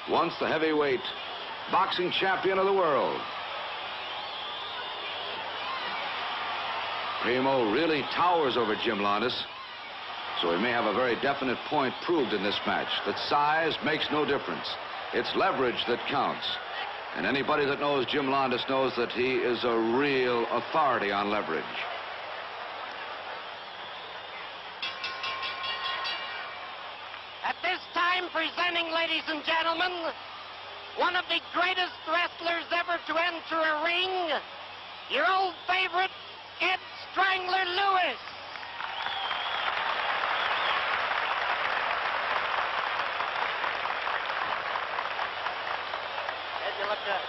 once the heavyweight boxing champion of the world. Primo really towers over Jim Londos, so he may have a very definite point proved in this match, that size makes no difference. It's leverage that counts. And anybody that knows Jim Londos knows that he is a real authority on leverage. At this time, presenting, ladies and gentlemen, one of the greatest wrestlers ever to enter a ring, your old favorite, Ed Strangler Lewis. Ed, you look good.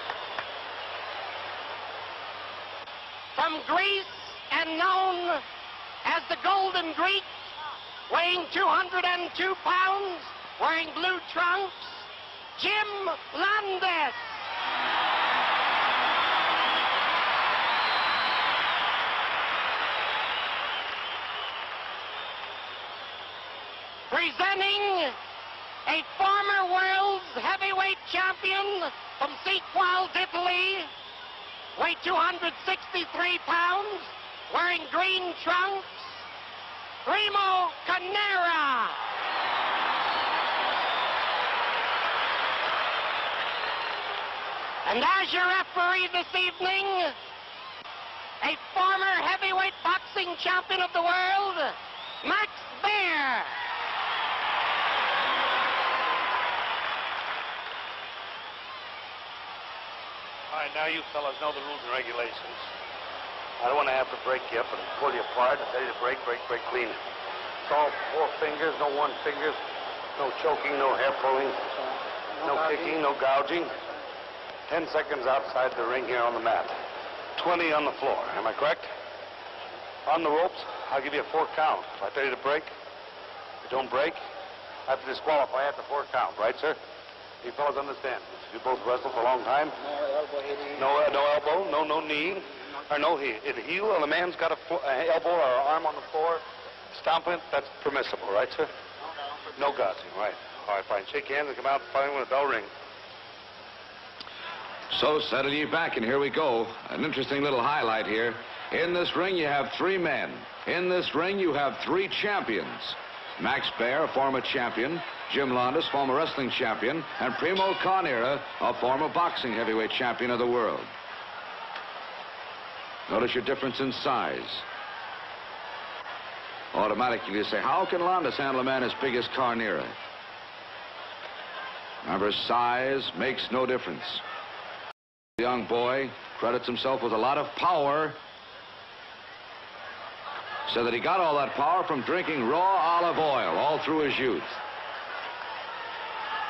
From Greece and known as the Golden Greek, weighing 202 pounds, wearing blue trunks, Jim Londos. Presenting a former world's heavyweight champion from Sequoia, Italy, weighed 263 pounds, wearing green trunks, Primo Carnera. And as your referee this evening, a former heavyweight boxing champion of the world, Max Baer. All right, now you fellas know the rules and regulations. I don't want to have to break you up and pull you apart. I tell you to break clean. It's all 4 fingers, no 1 finger, no choking, no hair pulling, no kicking, no gouging. 10 seconds outside the ring here on the mat. 20 on the floor. Am I correct? On the ropes, I'll give you a 4 count. If I tell you to break, you don't break, I have to disqualify at the 4 count, right, sir? You fellas understand? You both wrestled for a long time. No elbow, no knee, or no heel, and the man's got an elbow or an arm on the floor, stomping, that's permissible, right, sir? No gouging, right. All right, fine. Shake hands and come out fighting when the bell rings. So settle ye back, and here we go. An interesting little highlight here. In this ring, you have 3 men. In this ring, you have 3 champions. Max Baer, a former champion, Jim Londos, former wrestling champion, and Primo Carnera, a former boxing heavyweight champion of the world. Notice your difference in size. Automatically you say, how can Londos handle a man as big as Carnera? Remember, size makes no difference. The young boy credits himself with a lot of power. So that he got all that power from drinking raw olive oil all through his youth.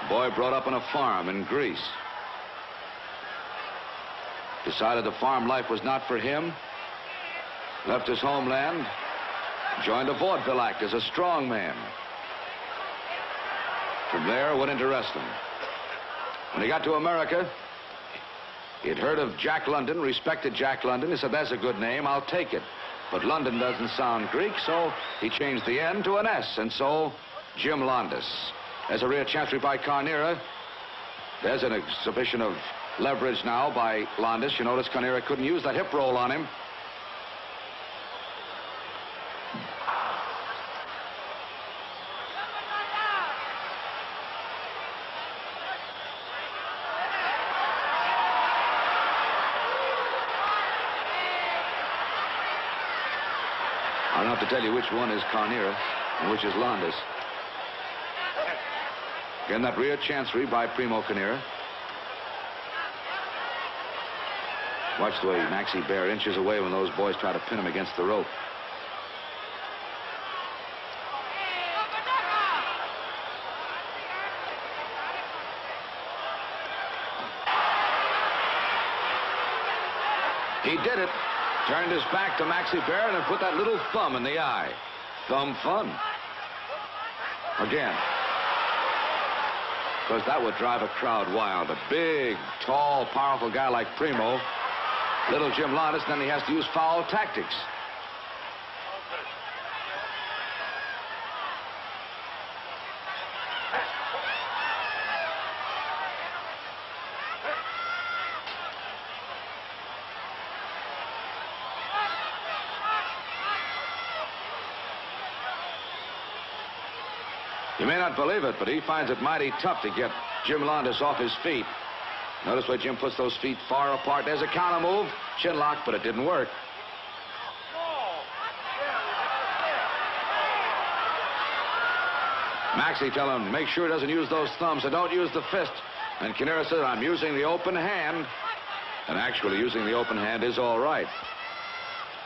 The boy brought up on a farm in Greece. Decided the farm life was not for him. Left his homeland. Joined a vaudeville act as a strong man. From there, went into wrestling. When he got to America, he'd heard of Jack London, respected Jack London. He said, that's a good name, I'll take it. But London doesn't sound Greek, so he changed the N to an S, and so Jim Londos. There's a rear chancery by Carnera. There's an exhibition of leverage now by Londos. You notice Carnera couldn't use that hip roll on him. I don't have to tell you which one is Carnera and which is Londos. Again, that rear chancery by Primo Carnera. Watch the way Maxie Baer inches away when those boys try to pin him against the rope. He did it. Turned his back to Maxie Baer and put that little thumb in the eye. Thumb fun. Again. Because that would drive a crowd wild. A big, tall, powerful guy like Primo. Little Jim Londos, then he has to use foul tactics. You may not believe it, but he finds it mighty tough to get Jim Londos off his feet. Notice where Jim puts those feet far apart. There's a counter move. Chin lock, but it didn't work. Maxie tell him, make sure he doesn't use those thumbs and don't use the fist. And Carnera says, I'm using the open hand. And actually using the open hand is all right.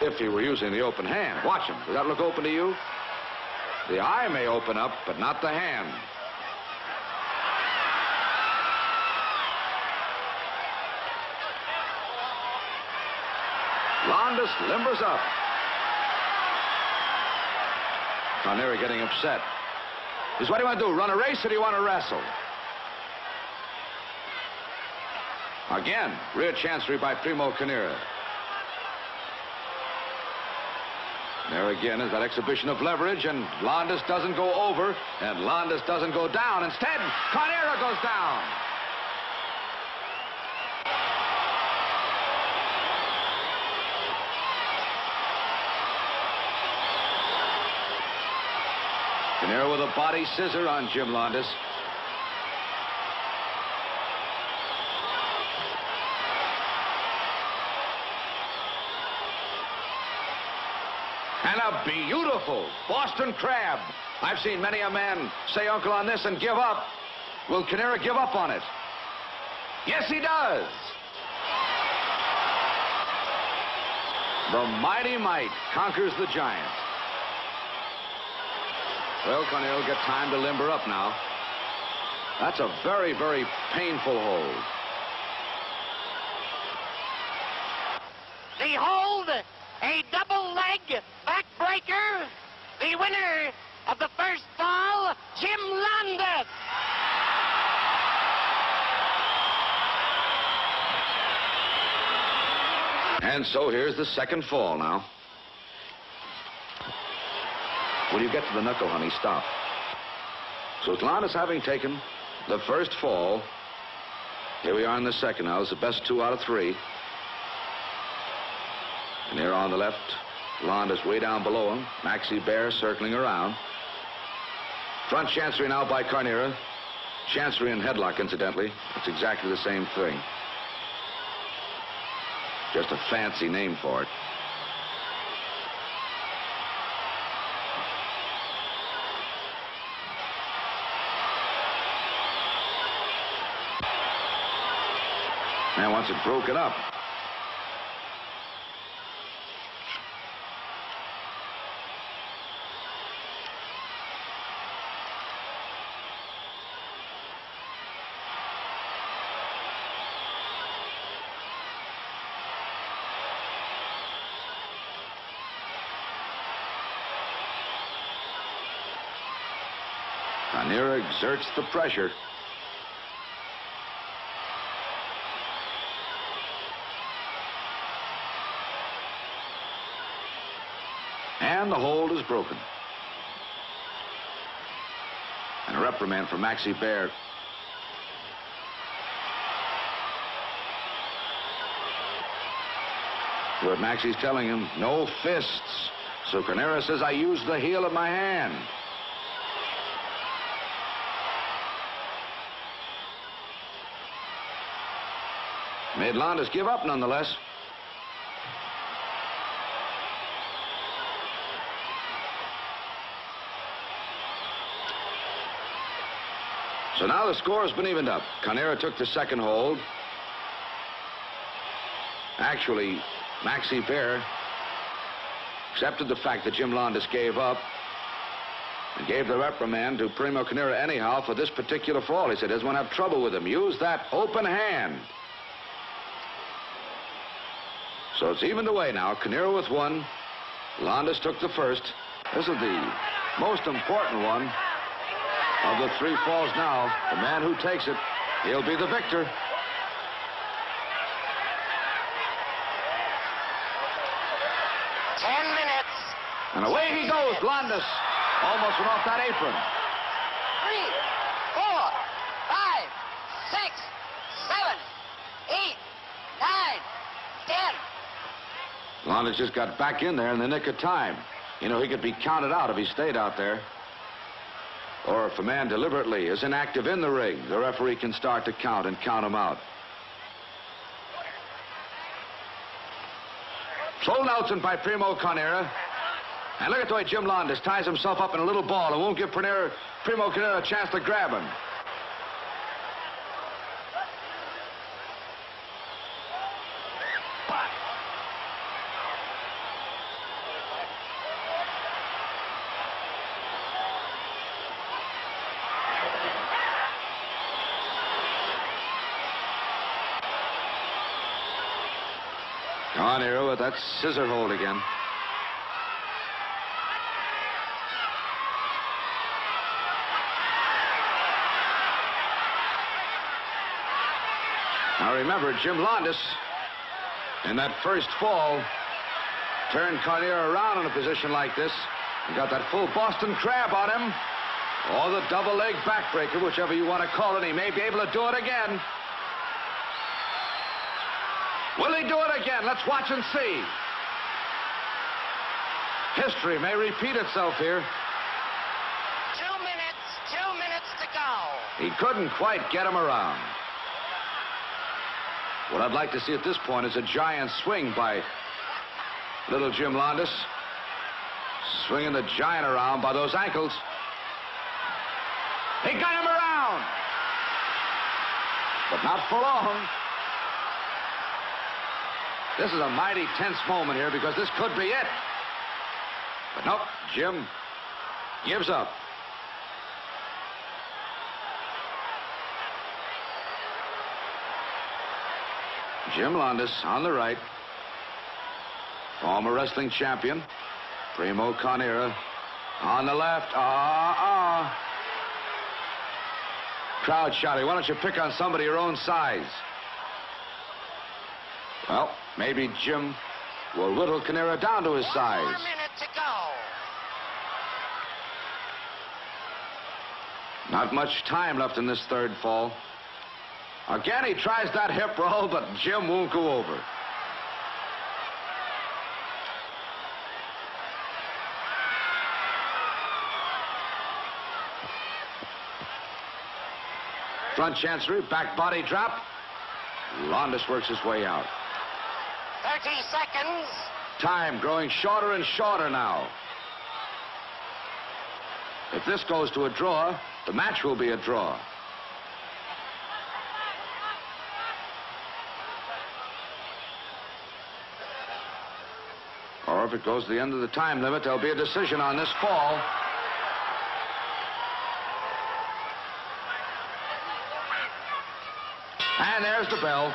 If he were using the open hand. Watch him. Does that look open to you? The eye may open up, but not the hand. Londos limbers up. Carnera getting upset. He says, what do you want to do, run a race or do you want to wrestle? Again, rear chancery by Primo Carnera. There again is that exhibition of leverage, and Londos doesn't go over, and Londos doesn't go down. Instead, Carnera goes down. Carnera with a body scissor on Jim Londos. And a beautiful Boston Crab. I've seen many a man say uncle on this and give up. Will Carnera give up on it? Yes, he does. The mighty might conquers the giant. Well, Carnera will get time to limber up now. That's a very, very painful hold. The hold, a double leg backbreaker. The winner of the first fall, Jim Londos. And so here's the second fall now. When you get to the knuckle, honey, stop. So Londos having taken the first fall, here we are in the second now. It's the best 2 out of 3. And here on the left, Londos way down below him. Maxie Baer circling around. Front chancery now by Carnera. Chancery and headlock, incidentally. It's exactly the same thing. Just a fancy name for it. And once it broke it up. Carnera exerts the pressure. And the hold is broken. And a reprimand for Maxie Baer. What Maxie's telling him, no fists. So Carnera says, I used the heel of my hand. Made Londos give up nonetheless. So now the score has been evened up. Carnera took the second hold. Actually, Maxie Baer accepted the fact that Jim Londos gave up and gave the reprimand to Primo Carnera anyhow for this particular fall. He said, doesn't want to have trouble with him. Use that open hand. So it's evened away now. Carnera with 1. Londos took the first. This is the most important one of the 3 falls now. The man who takes it, he'll be the victor. And away he goes, Londos. Almost went off that apron. 3, 4, 5, 6, 7, 8, 9, 10. Londos just got back in there in the nick of time. You know, he could be counted out if he stayed out there. or if a man deliberately is inactive in the ring, the referee can start to count and count him out. Full Nelson by Primo Carnera. And look at the way Jim Londos ties himself up in a little ball and won't give Primo Carnera a chance to grab him. Carnera with that scissor hold again. Now remember, Jim Londos, in that first fall, turned Carnera around in a position like this and got that full Boston Crab on him, or the double leg backbreaker, whichever you want to call it. He may be able to do it again. Will he do it again? Let's watch and see. History may repeat itself here. 2 minutes to go. He couldn't quite get him around. What I'd like to see at this point is a giant swing by little Jim Londos. Swinging the giant around by those ankles. He got him around. But not for long. This is a mighty tense moment here because this could be it. But nope, Jim gives up. Jim Londos on the right. Former wrestling champion. Primo Carnera on the left. Crowd shouting, why don't you pick on somebody your own size? Well, maybe Jim will whittle Carnera down to his size. 1 minute to go. Not much time left in this third fall. Again, he tries that hip roll, but Jim won't go over. Front chancery, back body drop. Londos works his way out. 30 seconds. Time growing shorter and shorter now. If this goes to a draw, the match will be a draw. Or if it goes to the end of the time limit, there'll be a decision on this fall. And there's the bell.